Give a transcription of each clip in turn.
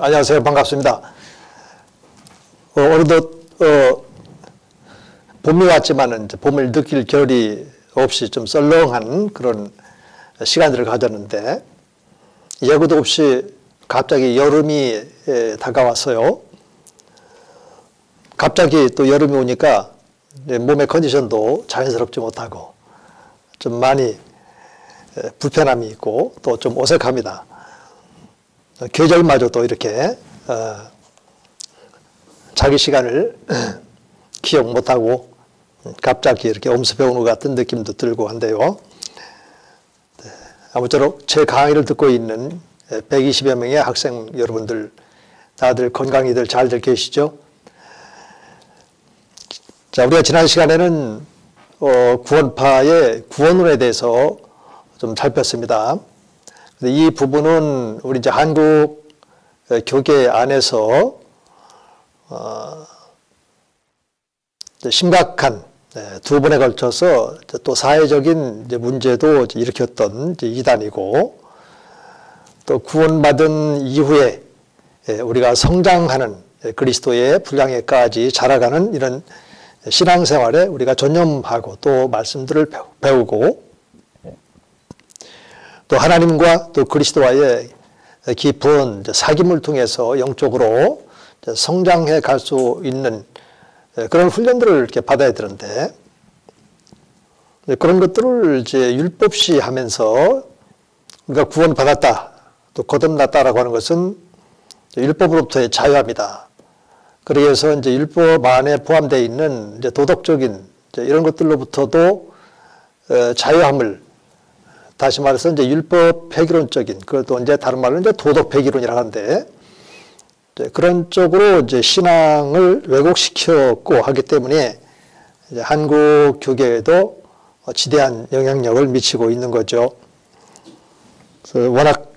안녕하세요. 반갑습니다. 오늘도 봄이 왔지만은 봄을 느낄 겨울이 없이 좀 썰렁한 그런 시간들을 가졌는데 예고도 없이 갑자기 여름이 다가왔어요. 갑자기 또 여름이 오니까 몸의 컨디션도 자연스럽지 못하고 좀 많이 불편함이 있고 또 좀 어색합니다. 계절마저도 이렇게 자기 시간을 기억 못하고 갑자기 이렇게 엄습해오는 것 같은 느낌도 들고 한데요. 아무쪼록 제 강의를 듣고 있는 120여 명의 학생 여러분들 다들 건강히들 잘들 계시죠? 자, 우리가 지난 시간에는 구원파의 구원론에 대해서 좀 살폈습니다. 이 부분은 우리 이제 한국 교계 안에서 심각한 두 번에 걸쳐서 또 사회적인 문제도 일으켰던 이단이고 또 구원받은 이후에 우리가 성장하는 그리스도의 분량에까지 자라가는 이런 신앙생활에 우리가 전념하고 또 말씀들을 배우고 또 하나님과 또 그리스도와의 깊은 사귐을 통해서 영적으로 성장해 갈 수 있는 그런 훈련들을 이렇게 받아야 되는데 그런 것들을 이제 율법시 하면서 우리가 구원받았다 또 거듭났다라고 하는 것은 율법으로부터의 자유합니다. 그래서 이제 율법 안에 포함되어 있는 이제 도덕적인 이런 것들로부터도 자유함을 다시 말해서 이제 율법 폐기론적인 그것도 이제 다른 말로 이제 도덕 폐기론이라고 하는데 그런 쪽으로 이제 신앙을 왜곡시켰고 하기 때문에 이제 한국 교계에도 지대한 영향력을 미치고 있는 거죠. 그래서 워낙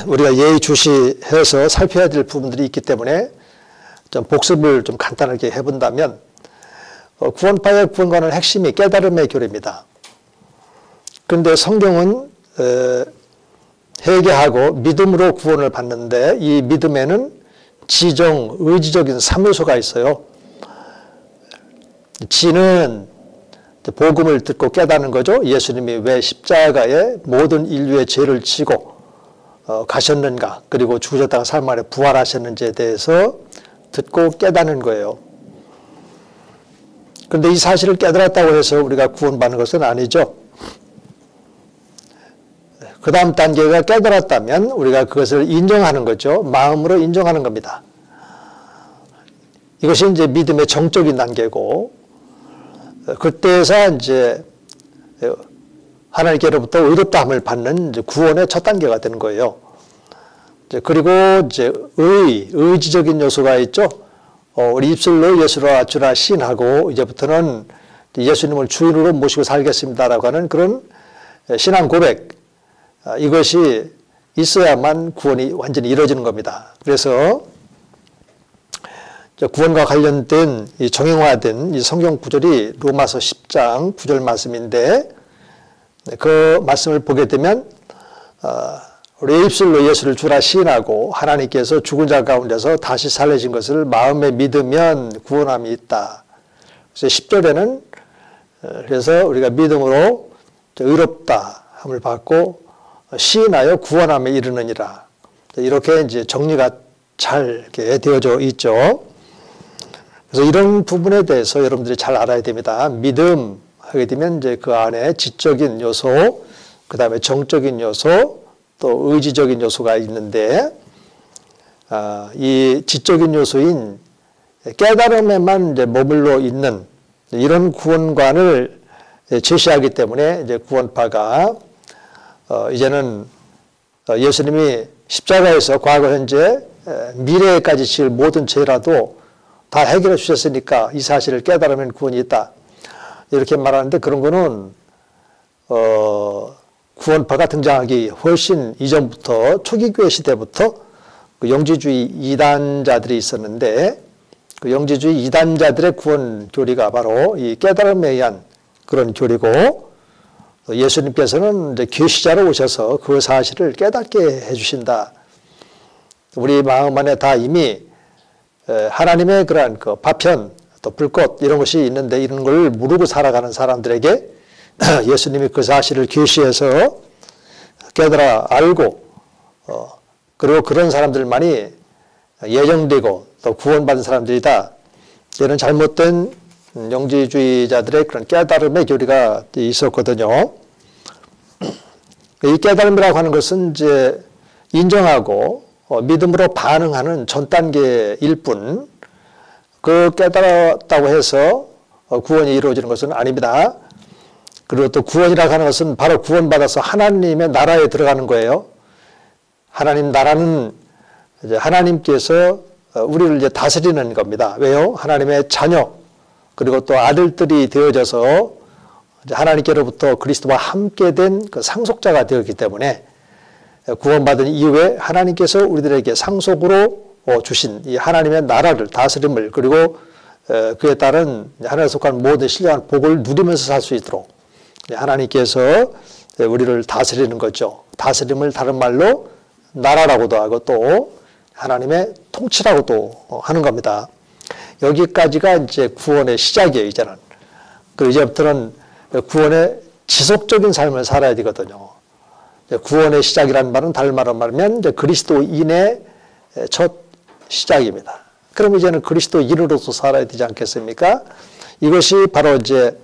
우리가 예의주시해서 살펴야 될 부분들이 있기 때문에 좀 복습을 좀 간단하게 해본다면 구원파의 구원과는 핵심이 깨달음의 교리입니다. 그런데 성경은 회개하고 믿음으로 구원을 받는데 이 믿음에는 지정, 의지적인 3요소가 있어요. 지는 복음을 듣고 깨닫는 거죠. 예수님이 왜 십자가에 모든 인류의 죄를 지고 가셨는가 그리고 죽으셨다가 사흘 만에 부활하셨는지에 대해서 듣고 깨닫는 거예요. 그런데 이 사실을 깨달았다고 해서 우리가 구원받는 것은 아니죠. 그 다음 단계가 깨달았다면 우리가 그것을 인정하는 거죠. 마음으로 인정하는 겁니다. 이것이 이제 믿음의 정적인 단계고, 그때에서 이제 하나님께로부터 의롭다함을 받는 이제 구원의 첫 단계가 되는 거예요. 그리고 이제 의지적인 요소가 있죠. 우리 입술로 예수라 주라 시인하고 이제부터는 예수님을 주인으로 모시고 살겠습니다라고 하는 그런 신앙 고백. 이것이 있어야만 구원이 완전히 이루어지는 겁니다. 그래서 구원과 관련된 이 정형화된 이 성경 구절이 로마서 10장 9절 말씀인데 그 말씀을 보게 되면 우리 입술로 예수를 주라 시인하고 하나님께서 죽은 자 가운데서 다시 살리신 것을 마음에 믿으면 구원함이 있다. 그래서 10절에는 그래서 우리가 믿음으로 의롭다함을 받고 시인하여 구원함에 이르느니라. 이렇게 이제 정리가 잘 이렇게 되어져 있죠. 그래서 이런 부분에 대해서 여러분들이 잘 알아야 됩니다. 믿음 하게 되면 이제 그 안에 지적인 요소, 그 다음에 정적인 요소, 또 의지적인 요소가 있는데, 이 지적인 요소인 깨달음에만 이제 머물러 있는 이런 구원관을 제시하기 때문에 이제 구원파가 이제는 예수님이 십자가에서 과거, 현재, 미래에까지 지을 모든 죄라도 다 해결해 주셨으니까 이 사실을 깨달으면 구원이 있다. 이렇게 말하는데 그런 거는 구원파가 등장하기 훨씬 이전부터 초기교회 시대부터 그 영지주의 이단자들이 있었는데 그 영지주의 이단자들의 구원 교리가 바로 이 깨달음에 의한 그런 교리고 예수님께서는 이제 계시자로 오셔서 그 사실을 깨닫게 해주신다. 우리 마음 안에 다 이미 하나님의 그러한 그 파편, 또 불꽃 이런 것이 있는데 이런 걸 모르고 살아가는 사람들에게 예수님이 그 사실을 계시해서 깨달아 알고 그리고 그런 사람들만이 예정되고 또 구원받은 사람들이다. 이런 잘못된 영지주의자들의 그런 깨달음의 교리가 있었거든요. 이 깨달음이라고 하는 것은 이제 인정하고 믿음으로 반응하는 전 단계일 뿐, 그 깨달았다고 해서 구원이 이루어지는 것은 아닙니다. 그리고 또 구원이라고 하는 것은 바로 구원받아서 하나님의 나라에 들어가는 거예요. 하나님 나라는 이제 하나님께서 우리를 이제 다스리는 겁니다. 왜요? 하나님의 자녀, 그리고 또 아들들이 되어져서 하나님께로부터 그리스도와 함께 된 그 상속자가 되었기 때문에 구원받은 이후에 하나님께서 우리들에게 상속으로 주신 이 하나님의 나라를, 다스림을, 그리고 그에 따른 하나님에 속한 모든 신령한 복을 누리면서 살 수 있도록 하나님께서 우리를 다스리는 거죠. 다스림을 다른 말로 나라라고도 하고 또 하나님의 통치라고도 하는 겁니다. 여기까지가 이제 구원의 시작이에요, 이제는. 그리고 이제부터는 구원의 지속적인 삶을 살아야 되거든요. 구원의 시작이라는 말은 다른 말로 말하면 이제 그리스도인의 첫 시작입니다. 그럼 이제는 그리스도인으로서 살아야 되지 않겠습니까? 이것이 바로 이제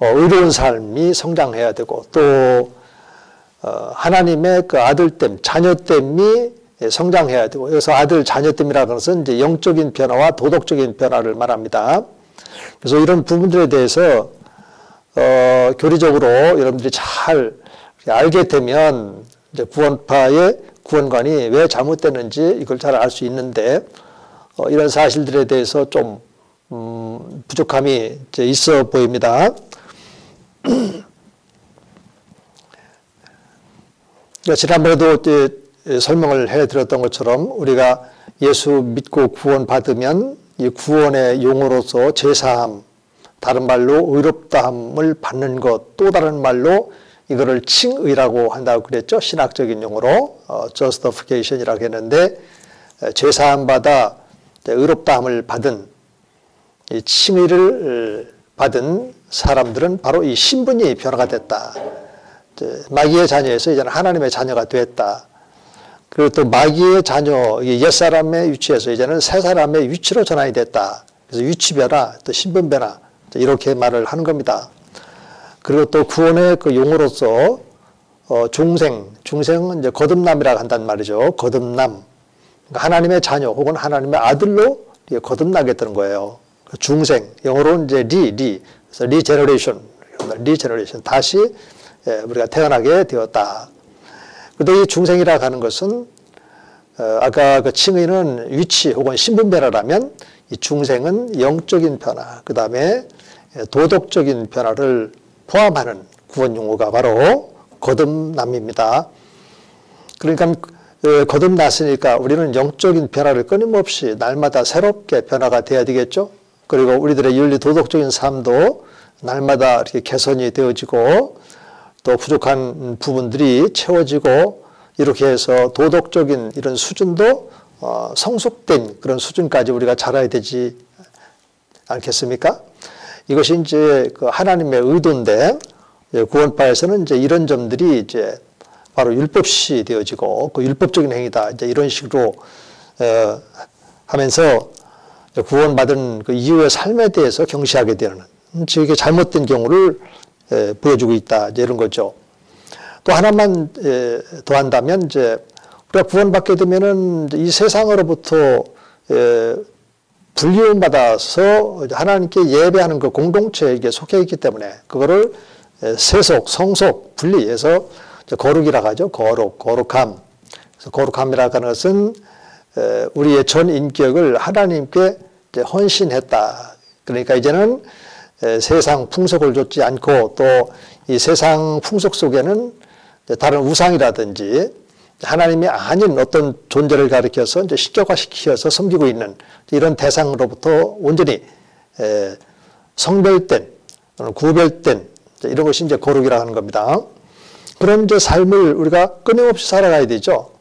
의로운 삶이 성장해야 되고 또 하나님의 그 아들됨, 자녀됨이 성장해야 되고, 여기서 아들, 자녀됨이라는 것은 이제 영적인 변화와 도덕적인 변화를 말합니다. 그래서 이런 부분들에 대해서 교리적으로 여러분들이 잘 알게 되면 이제 구원파의 구원관이 왜 잘못됐는지 이걸 잘 알 수 있는데 이런 사실들에 대해서 좀 부족함이 이제 있어 보입니다. 지난번에도 설명을 해드렸던 것처럼 우리가 예수 믿고 구원받으면 이 구원의 용어로서 제사함, 다른 말로 의롭다함을 받는 것, 또 다른 말로 이거를 칭의라고 한다고 그랬죠. 신학적인 용어로 justification이라고 했는데 제사함 받아 의롭다함을 받은 이 칭의를 받은 사람들은 바로 이 신분이 변화가 됐다. 마귀의 자녀에서 이제는 하나님의 자녀가 됐다. 그리고 또 마귀의 자녀, 옛사람의 위치에서 이제는 새사람의 위치로 전환이 됐다. 그래서 위치 변화, 또 신분 변화, 이렇게 말을 하는 겁니다. 그리고 또 구원의 그 용어로서 중생은 이제 거듭남이라고 한단 말이죠. 거듭남. 그러니까 하나님의 자녀 혹은 하나님의 아들로 거듭나게 되는 거예요. 중생, 영어로는 이제 그래서 리제너레이션, 다시 우리가 태어나게 되었다. 그런데 이 중생이라고 하는 것은 아까 그 칭의는 위치 혹은 신분 변화라면 이 중생은 영적인 변화, 그 다음에 도덕적인 변화를 포함하는 구원 용어가 바로 거듭남입니다. 그러니까 거듭났으니까 우리는 영적인 변화를 끊임없이 날마다 새롭게 변화가 돼야 되겠죠. 그리고 우리들의 윤리 도덕적인 삶도 날마다 이렇게 개선이 되어지고 또 부족한 부분들이 채워지고 이렇게 해서 도덕적인 이런 수준도 성숙된 그런 수준까지 우리가 자라야 되지 않겠습니까? 이것이 이제 그 하나님의 의도인데 구원파에서는 이제 이런 점들이 이제 바로 율법시 되어지고 그 율법적인 행위다 이제 이런 식으로 하면서 구원받은 그 이후의 삶에 대해서 경시하게 되는 즉 이게 잘못된 경우를 보여주고 있다 이제 이런 거죠. 또 하나만 더 한다면 이제 우리가 구원받게 되면은 이 세상으로부터 분리받아서 하나님께 예배하는 그 공동체에게 속해 있기 때문에 그거를 세속, 성속, 분리해서 거룩이라고 하죠. 거룩함. 그래서 거룩함이라고 하는 것은 우리의 전 인격을 하나님께 헌신했다. 그러니까 이제는 세상 풍속을 좇지 않고 또 이 세상 풍속 속에는 다른 우상이라든지 하나님이 아닌 어떤 존재를 가리켜서 이제 신격화시켜서 섬기고 있는 이런 대상으로부터 온전히 성별된, 구별된 이런 것이 이제 거룩이라고 하는 겁니다. 그런 이제 삶을 우리가 끊임없이 살아가야 되죠.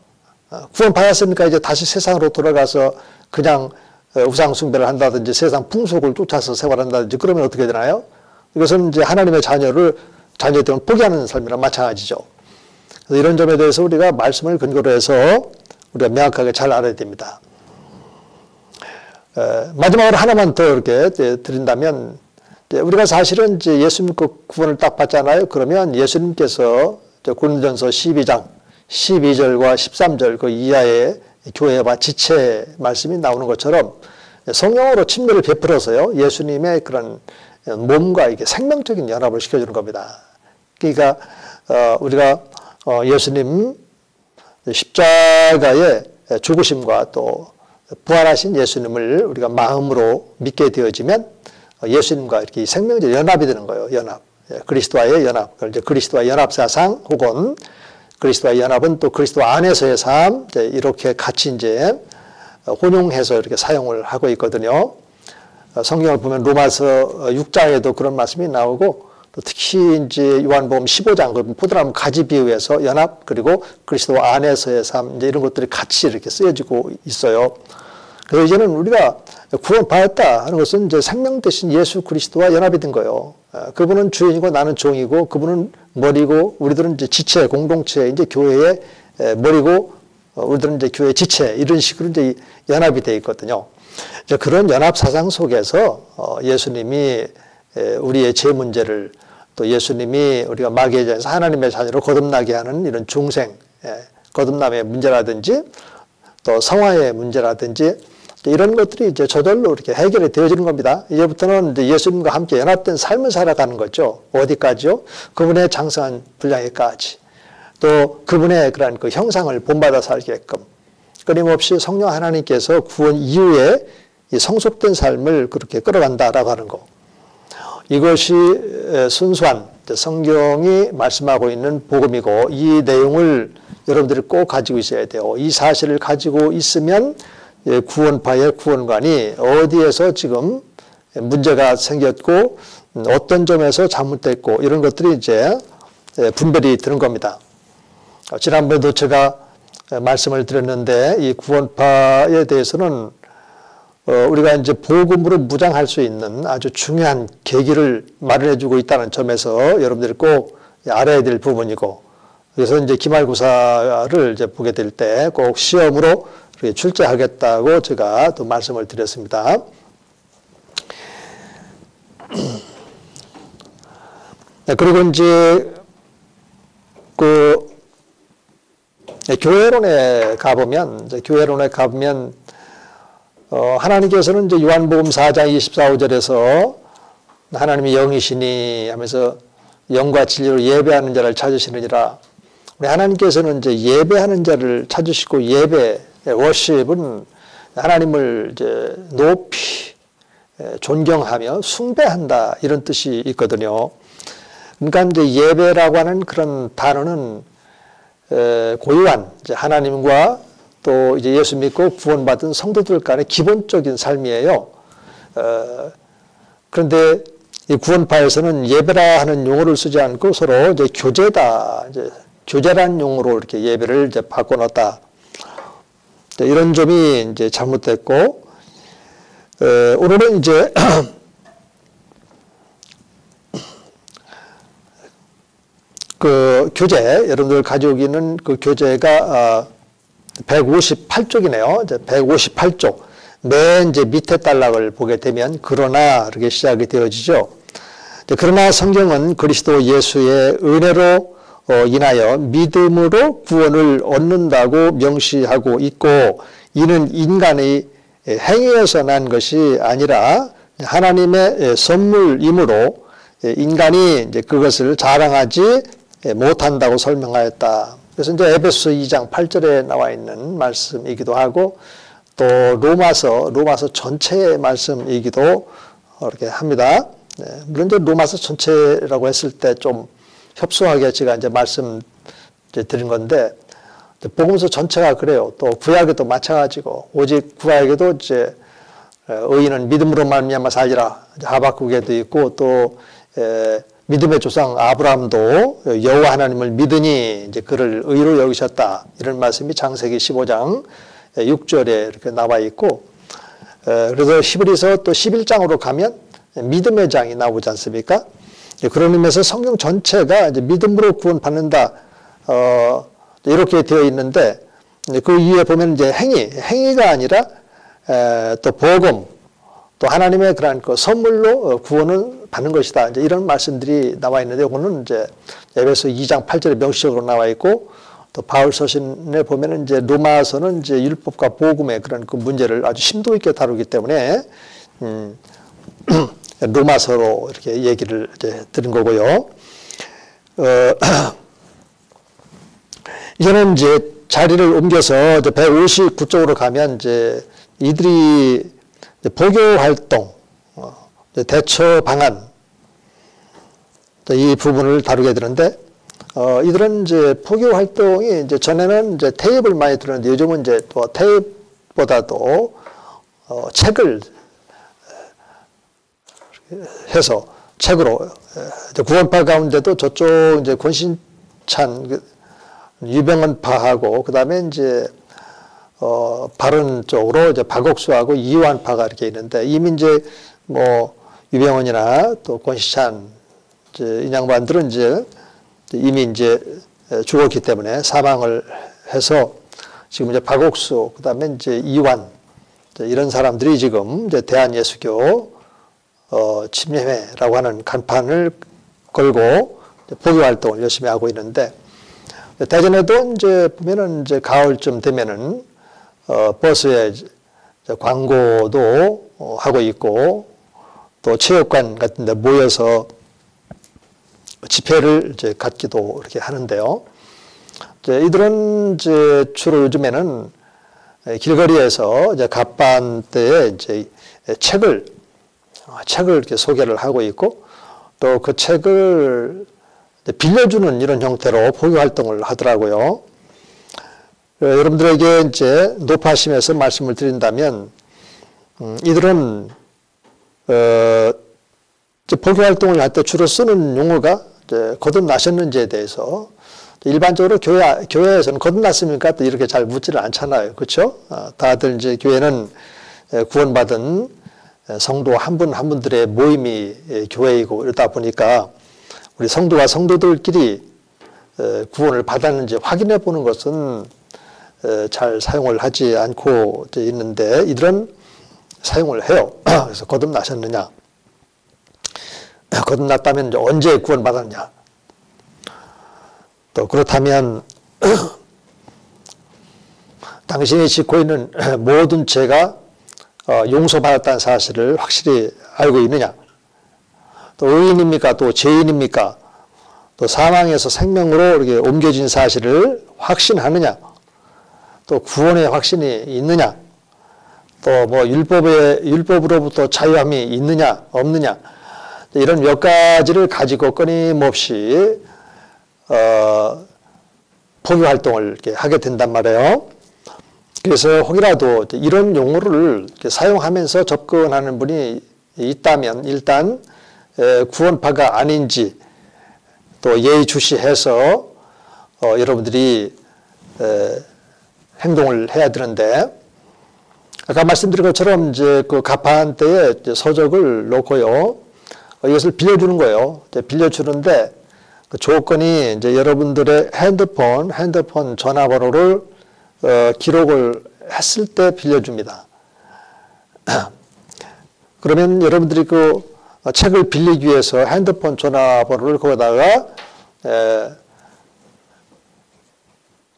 구원받았으니까 이제 다시 세상으로 돌아가서 그냥 우상 숭배를 한다든지 세상 풍속을 쫓아서 생활한다든지 그러면 어떻게 되나요? 이것은 이제 하나님의 자녀들은 포기하는 삶이랑 마찬가지죠. 그래서 이런 점에 대해서 우리가 말씀을 근거로 해서 우리가 명확하게 잘 알아야 됩니다. 마지막으로 하나만 더 이렇게 드린다면, 우리가 사실은 이제 예수 믿고 구원을 딱 받잖아요. 그러면 예수님께서 고린도전서 12장 12절과 13절 그 이하의 교회와 지체 말씀이 나오는 것처럼 성령으로 침례를 베풀어서요, 예수님의 그런 몸과 이게 생명적인 연합을 시켜주는 겁니다. 그러니까 우리가 예수님 십자가의 죽으심과 또 부활하신 예수님을 우리가 마음으로 믿게 되어지면 예수님과 이렇게 생명적 연합이 되는 거예요. 연합. 그리스도와의 연합. 이제 그리스도와 연합 사상 혹은 그리스도와 연합은 또 그리스도 안에서의 삶, 이렇게 같이 이제 혼용해서 이렇게 사용을 하고 있거든요. 성경을 보면 로마서 6장에도 그런 말씀이 나오고, 또 특히 이제 요한복음 15장, 포도나무 가지 비유에서 연합, 그리고 그리스도 안에서의 삶, 이제 이런 것들이 같이 이렇게 쓰여지고 있어요. 그래서 이제는 우리가 구원받았다 하는 것은 이제 생명 대신 예수 그리스도와 연합이 된 거예요. 그분은 주인이고 나는 종이고, 그분은 머리고, 우리들은 이제 지체, 공동체, 이제 교회의 머리고, 우리들은 이제 교회 지체, 이런 식으로 이제 연합이 되어 있거든요. 이제 그런 연합 사상 속에서 예수님이 우리의 죄 문제를, 또 예수님이 우리가 마귀의 자에서 하나님의 자녀로 거듭나게 하는 이런 중생, 거듭남의 문제라든지, 또 성화의 문제라든지, 이런 것들이 이제 저절로 이렇게 해결이 되어지는 겁니다. 이제부터는 이제 예수님과 함께 연합된 삶을 살아가는 거죠. 어디까지요? 그분의 장성한 분량에까지. 또 그분의 그런 그 형상을 본받아 살게끔 끊임없이 성령 하나님께서 구원 이후에 이 성숙된 삶을 그렇게 끌어간다라고 하는 거. 이것이 순수한 성경이 말씀하고 있는 복음이고, 이 내용을 여러분들이 꼭 가지고 있어야 돼요. 이 사실을 가지고 있으면 구원파의 구원관이 어디에서 지금 문제가 생겼고 어떤 점에서 잘못됐고 이런 것들이 이제 분별이 되는 겁니다. 지난번에도 제가 말씀을 드렸는데, 이 구원파에 대해서는 우리가 이제 복음으로 무장할 수 있는 아주 중요한 계기를 마련해 주고 있다는 점에서 여러분들이 꼭 알아야 될 부분이고, 그래서 이제 기말고사를 이제 보게 될 때 꼭 시험으로 출제하겠다고 제가 또 말씀을 드렸습니다. 그리고 이제 교회론에 가보면 하나님께서는 이제 요한복음 4장 24절에서 하나님이 영이시니 하면서 영과 진리로 예배하는 자를 찾으시느니라. 우리 하나님께서는 이제 예배하는 자를 찾으시고, 예배, 워십은 하나님을 이제 높이 존경하며 숭배한다, 이런 뜻이 있거든요. 그러니까 이제 예배라고 하는 그런 단어는 고유한 이제 하나님과 또 이제 예수 믿고 구원받은 성도들 간의 기본적인 삶이에요. 그런데 이 구원파에서는 예배라 하는 용어를 쓰지 않고 서로 이제 교제다, 이제 교제란 용어로 이렇게 예배를 이제 바꿔놨다. 이런 점이 이제 잘못됐고, 오늘은 이제 그 교재, 여러분들 가지고 있는 그 교재가 158쪽이네요. 이제 158쪽. 맨 이제 밑에 단락을 보게 되면 그러나 이렇게 시작이 되어지죠. 그러나 성경은 그리스도 예수의 은혜로 인하여 믿음으로 구원을 얻는다고 명시하고 있고, 이는 인간의 행위에서 난 것이 아니라 하나님의 선물이므로 인간이 이제 그것을 자랑하지 못한다고 설명하였다. 그래서 이제 에베소 2장 8절에 나와 있는 말씀이기도 하고, 또 로마서 전체의 말씀이기도 이렇게 합니다. 물론 이제 로마서 전체라고 했을 때 좀 협소하게 제가 이제 말씀 드린 건데, 복음서 전체가 그래요. 또 구약에도 마찬가지고, 오직 구약에도 이제 의인은 믿음으로 말미암아 살리라, 하박국에도 있고, 또 믿음의 조상 아브라함도 여호와 하나님을 믿으니 이제 그를 의로 여기셨다. 이런 말씀이 창세기 15장 6절에 이렇게 나와 있고, 그래서 히브리서 또 11장으로 가면 믿음의 장이 나오지 않습니까? 그런 의미에서 성경 전체가 이제 믿음으로 구원받는다, 이렇게 되어 있는데, 그 이후에 보면 이제 행위가 아니라, 또 복음, 또 하나님의 그러한 그 선물로 구원을 받는 것이다. 이제 이런 말씀들이 나와 있는데, 이거는 이제 에베소 2장 8절에 명시적으로 나와 있고, 또 바울 서신에 보면은 이제 로마서는 이제 율법과 복음의 그런 그 문제를 아주 심도 있게 다루기 때문에, 로마서로 이렇게 얘기를 이제 들은 거고요. 이제는 이제 자리를 옮겨서 이제 159쪽으로 가면 이제 이들이 보교 활동, 대처 방안, 이 부분을 다루게 되는데, 이들은 이제 포교 활동이 이제 전에는 이제 테이프를 많이 들었는데 요즘은 이제 또 테이프보다도 책을 해서 책으로 구원파 가운데도 저쪽 이제 권신찬 유병헌파하고 그다음에 이제 바른 쪽으로 이제 박옥수하고 이완파가 이렇게 있는데, 이미 이제 뭐 유병헌이나 또 권신찬 이제 이 양반들은 이제 이미 이제 죽었기 때문에 사망을 해서 지금 이제 박옥수 그다음에 이제 이완 이런 사람들이 지금 이제 대한예수교 침례회라고 하는 간판을 걸고 포교 활동을 열심히 하고 있는데, 대전에도 이제 보면은 이제 가을쯤 되면은 버스에 광고도 하고 있고, 또 체육관 같은 데 모여서 집회를 이제 갖기도 이렇게 하는데요. 이들은 이제 주로 요즘에는 길거리에서 이제 갑반 때에 이제 책을 이렇게 소개를 하고 있고, 또 그 책을 빌려주는 이런 형태로 포교 활동을 하더라고요. 여러분들에게 이제 높아심에서 말씀을 드린다면, 이들은 포교 활동을 할 때 주로 쓰는 용어가 거듭나셨는지에 대해서, 일반적으로 교회에서는 거듭났습니까? 또 이렇게 잘 묻지를 않잖아요. 그렇죠? 다들 이제 교회는 구원받은 성도 한 분 한 분들의 모임이 교회이고, 이러다 보니까 우리 성도와 성도들끼리 구원을 받았는지 확인해 보는 것은 잘 사용을 하지 않고 있는데, 이들은 사용을 해요. 그래서 거듭나셨느냐? 거듭났다면 이제 언제 구원받았냐? 또 그렇다면 당신이 짓고 있는 모든 죄가 용서받았다는 사실을 확실히 알고 있느냐? 또 의인입니까? 또 죄인입니까? 또 사망에서 생명으로 이렇게 옮겨진 사실을 확신하느냐? 또 구원의 확신이 있느냐? 또 뭐 율법으로부터 자유함이 있느냐? 없느냐? 이런 몇 가지를 가지고 끊임없이 포교 활동을 이렇게 하게 된단 말이에요. 그래서 혹이라도 이런 용어를 이렇게 사용하면서 접근하는 분이 있다면 일단 구원파가 아닌지 또 예의주시해서 여러분들이 행동을 해야 되는데, 아까 말씀드린 것처럼 이제 그 가판 때에 서적을 놓고요, 이것을 빌려주는 거예요. 빌려주는데 그 조건이 이제 여러분들의 핸드폰 전화번호를 기록을 했을 때 빌려줍니다. 그러면 여러분들이 그 책을 빌리기 위해서 핸드폰 전화번호를 거기다가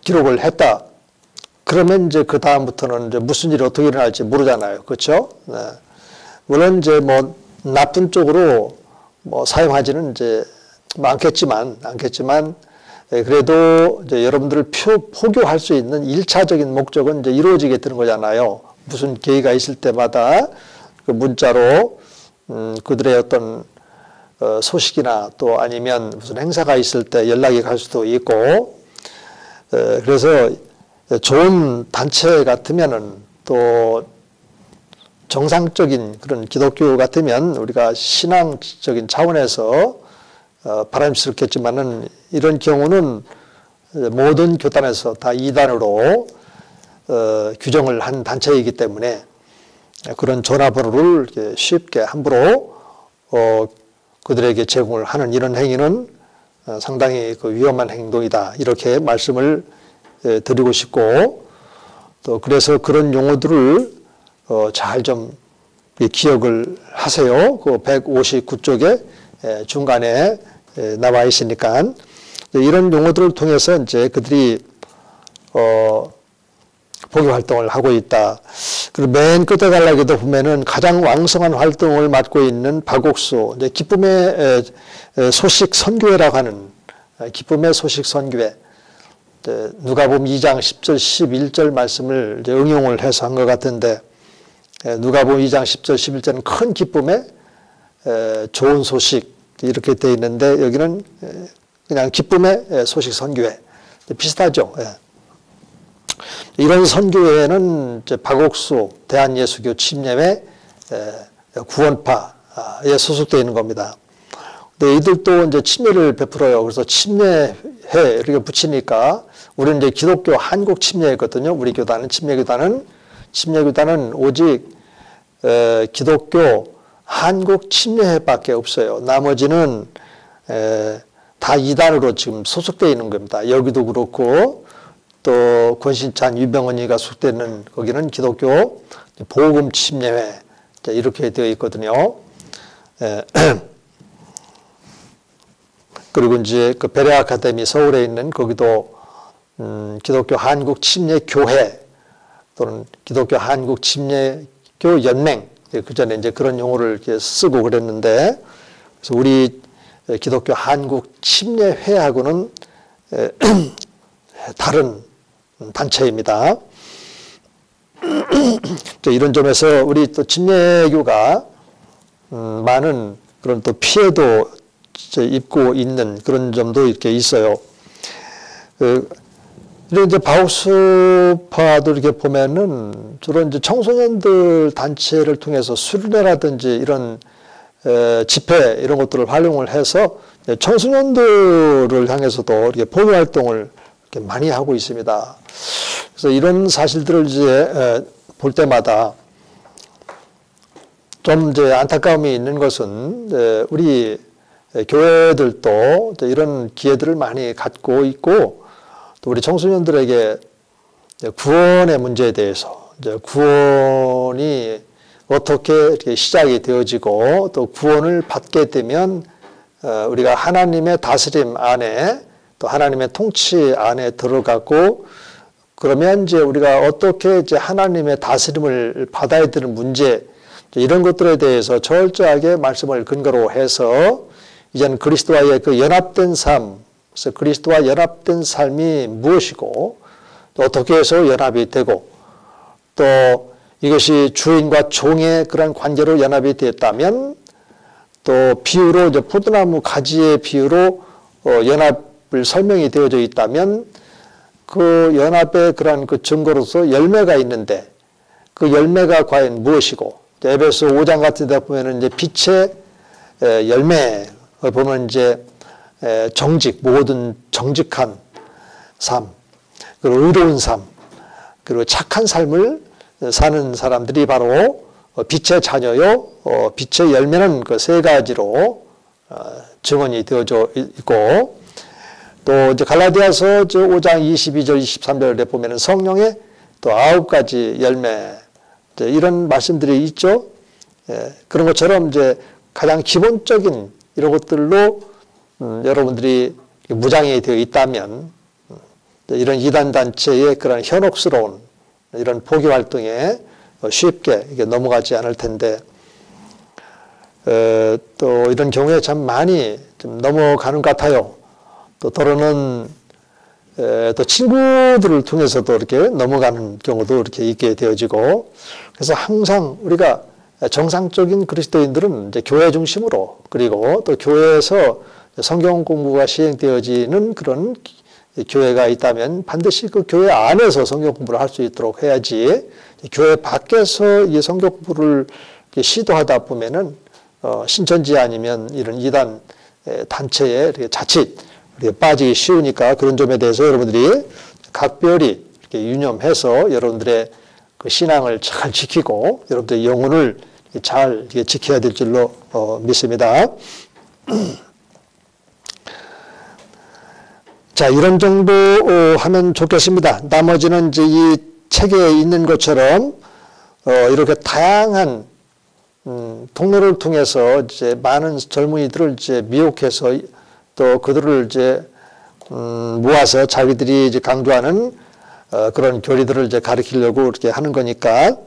기록을 했다. 그러면 이제 그 다음부터는 이제 무슨 일이 어떻게 일어날지 모르잖아요. 그렇죠? 네. 물론 이제 뭐 나쁜 쪽으로 뭐 사용하지는 이제 않겠지만 그래도 이제 여러분들을 포교할 수 있는 1차적인 목적은 이제 이루어지게 되는 거잖아요. 무슨 계기가 있을 때마다 그 문자로 그들의 어떤 소식이나 또 아니면 무슨 행사가 있을 때 연락이 갈 수도 있고, 그래서 좋은 단체 같으면은 또 정상적인 그런 기독교 같으면 우리가 신앙적인 차원에서 바람스럽겠지만은 이런 경우는 모든 교단에서 다 이단으로 규정을 한 단체이기 때문에 그런 전화번호를 쉽게 함부로 그들에게 제공을 하는 이런 행위는 상당히 위험한 행동이다. 이렇게 말씀을 드리고 싶고, 또 그래서 그런 용어들을 잘 좀 기억을 하세요. 그 159쪽에 중간에 나와 있으니까 이런 용어들을 통해서 이제 그들이 복음 활동을 하고 있다. 그리고 맨 끝에 가려고도 보면은 가장 왕성한 활동을 맡고 있는 박옥수, 이제 기쁨의 소식 선교회라고 하는 기쁨의 소식 선교회. 누가복음 2장 10절 11절 말씀을 이제 응용을 해서 한 것 같은데, 누가복음 2장 10절 11절은 큰 기쁨의 좋은 소식 이렇게 되어 있는데, 여기는 그냥 기쁨의 소식 선교회. 비슷하죠. 이런 선교회는 이제 박옥수 대한예수교 침례회 구원파에 소속되어 있는 겁니다. 근데 이들도 이제 침례를 베풀어요. 그래서 침례회 이렇게 붙이니까 우리는 이제 기독교 한국 침례회거든요. 우리 교단은 침례교단은 오직 기독교 한국 침례회밖에 없어요. 나머지는 다 이단으로 지금 소속되어 있는 겁니다. 여기도 그렇고 또 권신찬 유병언이가 소속되는 거기는 기독교 복음 침례회 이렇게 되어 있거든요. 그리고 이제 그 베레 아카데미 서울에 있는 거기도 기독교 한국 침례 교회 또는 기독교 한국 침례교 연맹 그 전에 이제 그런 용어를 이렇게 쓰고 그랬는데, 그래서 우리 기독교 한국 침례회하고는 다른 단체입니다. 이런 점에서 우리 또 침례교가 많은 그런 또 피해도 입고 있는 그런 점도 이렇게 있어요. 이런 이제 바우스파도 이렇게 보면은 주로 이제 청소년들 단체를 통해서 수련회라든지 이런 집회 이런 것들을 활용을 해서 청소년들을 향해서도 이렇게 보호 활동을 이렇게 많이 하고 있습니다. 그래서 이런 사실들을 이제 볼 때마다 좀 이제 안타까움이 있는 것은 우리 교회들도 이런 기회들을 많이 갖고 있고, 또 우리 청소년들에게 구원의 문제에 대해서 구원이 어떻게 이렇게 시작이 되어지고 또 구원을 받게 되면 우리가 하나님의 다스림 안에 또 하나님의 통치 안에 들어가고, 그러면 이제 우리가 어떻게 이제 하나님의 다스림을 받아야 되는 문제 이런 것들에 대해서 철저하게 말씀을 근거로 해서 이제는 그리스도와의 그 연합된 삶, 그래서 그리스도와 연합된 삶이 무엇이고 또 어떻게 해서 연합이 되고 또 이것이 주인과 종의 그런 관계로 연합이 됐다면 또 비유로 이제 포도나무 가지의 비유로 연합을 설명이 되어져 있다면 그 연합의 그런 그 증거로서 열매가 있는데 그 열매가 과연 무엇이고, 에베소 5장 같은 데 보면은 이제 빛의 열매 보면 이제 정직, 모든 정직한 삶, 그리고 의로운 삶, 그리고 착한 삶을 사는 사람들이 바로 빛의 자녀요. 빛의 열매는 그 세 가지로 증언이 되어져 있고, 또 이제 갈라디아서 5장 22절 23절에 보면은 성령의 또 9가지 열매 이런 말씀들이 있죠. 그런 것처럼 이제 가장 기본적인 이런 것들로 여러분들이 무장이 되어 있다면 이런 이단 단체의 그런 현혹스러운 이런 포기 활동에 쉽게 이게 넘어가지 않을 텐데, 또 이런 경우에 참 많이 좀 넘어가는 것 같아요. 또 때로는 또 친구들을 통해서도 이렇게 넘어가는 경우도 이렇게 있게 되어지고, 그래서 항상 우리가 정상적인 그리스도인들은 이제 교회 중심으로, 그리고 또 교회에서 성경 공부가 시행되어지는 그런 교회가 있다면 반드시 그 교회 안에서 성경 공부를 할 수 있도록 해야지, 교회 밖에서 이 성경 공부를 시도하다 보면은 신천지 아니면 이런 이단 단체에 이렇게 자칫 이렇게 빠지기 쉬우니까 그런 점에 대해서 여러분들이 각별히 이렇게 유념해서 여러분들의 그 신앙을 잘 지키고 여러분들의 영혼을 잘 지켜야 될 줄로 믿습니다. 자, 이런 정도 하면 좋겠습니다. 나머지는 이제 이 책에 있는 것처럼 이렇게 다양한 통로를 통해서 이제 많은 젊은이들을 이제 미혹해서 또 그들을 이제 모아서 자기들이 이제 강조하는 그런 교리들을 이제 가르치려고 이렇게 하는 거니까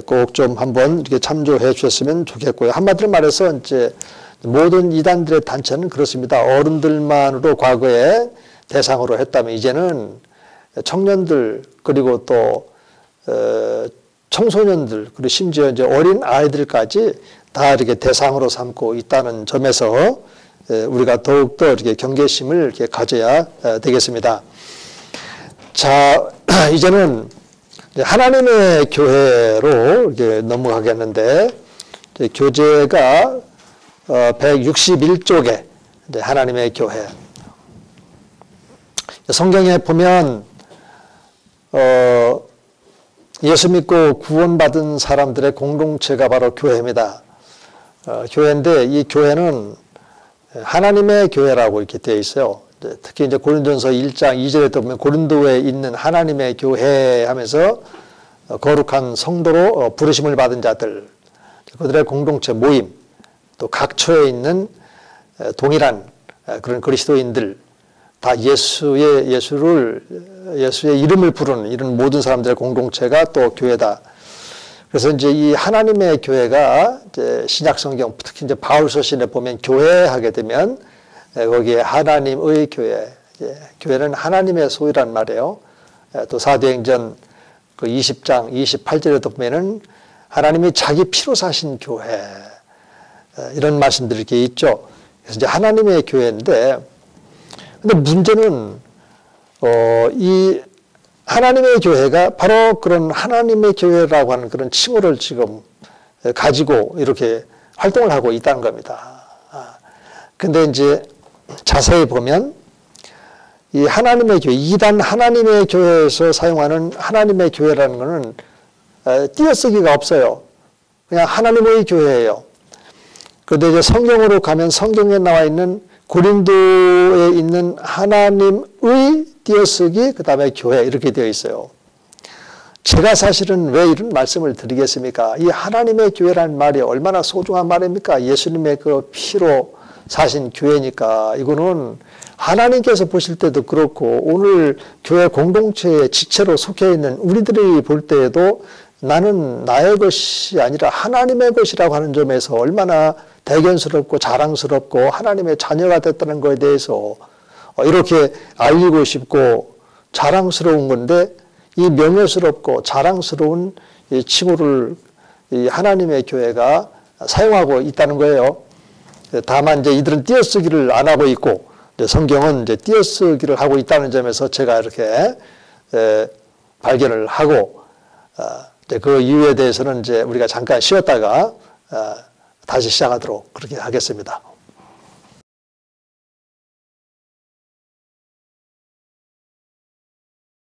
꼭 좀 한번 이렇게 참조해 주셨으면 좋겠고요. 한마디로 말해서 이제 모든 이단들의 단체는 그렇습니다. 어른들만으로 과거에 대상으로 했다면 이제는 청년들 그리고 또 청소년들 그리고 심지어 이제 어린 아이들까지 다 이렇게 대상으로 삼고 있다는 점에서 우리가 더욱더 이렇게 경계심을 이렇게 가져야 되겠습니다. 자, 이제는 하나님의 교회로 이렇게 넘어가겠는데 교재가 161쪽에 하나님의 교회. 성경에 보면 예수 믿고 구원받은 사람들의 공동체가 바로 교회입니다. 교회인데 이 교회는 하나님의 교회라고 이렇게 되어 있어요. 특히 이제 고린도전서 1장 2절에 보면 고린도에 있는 하나님의 교회 하면서 거룩한 성도로 부르심을 받은 자들, 그들의 공동체 모임, 또 각처에 있는 동일한 그런 그리스도인들, 다 예수의 이름을 부르는 이런 모든 사람들의 공동체가 또 교회다. 그래서 이제 이 하나님의 교회가 이제 신약 성경, 특히 이제 바울서신에 보면 교회 하게 되면 거기에 하나님의 교회, 교회는 하나님의 소유란 말이에요. 또 사도행전 그 20장 28절에도 보면은 하나님이 자기 피로 사신 교회, 이런 말씀들이 이렇게 있죠. 그래서 이제 하나님의 교회인데, 근데 문제는 이 하나님의 교회가 바로 그런 하나님의 교회라고 하는 그런 칭호를 지금 가지고 이렇게 활동을 하고 있다는 겁니다. 근데 이제 자세히 보면 이 하나님의 교회, 이단 하나님의 교회에서 사용하는 하나님의 교회라는 것은 띄어쓰기가 없어요. 그냥 하나님의 교회예요. 그런데 이제 성경으로 가면 성경에 나와 있는 고린도에 있는 하나님의 띄어쓰기, 그 다음에 교회 이렇게 되어 있어요. 제가 사실은 왜 이런 말씀을 드리겠습니까? 이 하나님의 교회라는 말이 얼마나 소중한 말입니까? 예수님의 그 피로 사신 교회니까. 이거는 하나님께서 보실 때도 그렇고 오늘 교회 공동체의 지체로 속해 있는 우리들이 볼 때에도 나는 나의 것이 아니라 하나님의 것이라고 하는 점에서 얼마나 대견스럽고 자랑스럽고 하나님의 자녀가 됐다는 것에 대해서 이렇게 알리고 싶고 자랑스러운 건데, 이 명예스럽고 자랑스러운 이 칭호를 이 하나님의 교회가 사용하고 있다는 거예요. 다만 이제 이들은 띄어쓰기를 안 하고 있고 성경은 이제 띄어쓰기를 하고 있다는 점에서 제가 이렇게 발견을 하고, 그 이유에 대해서는 이제 우리가 잠깐 쉬었다가 다시 시작하도록 그렇게 하겠습니다.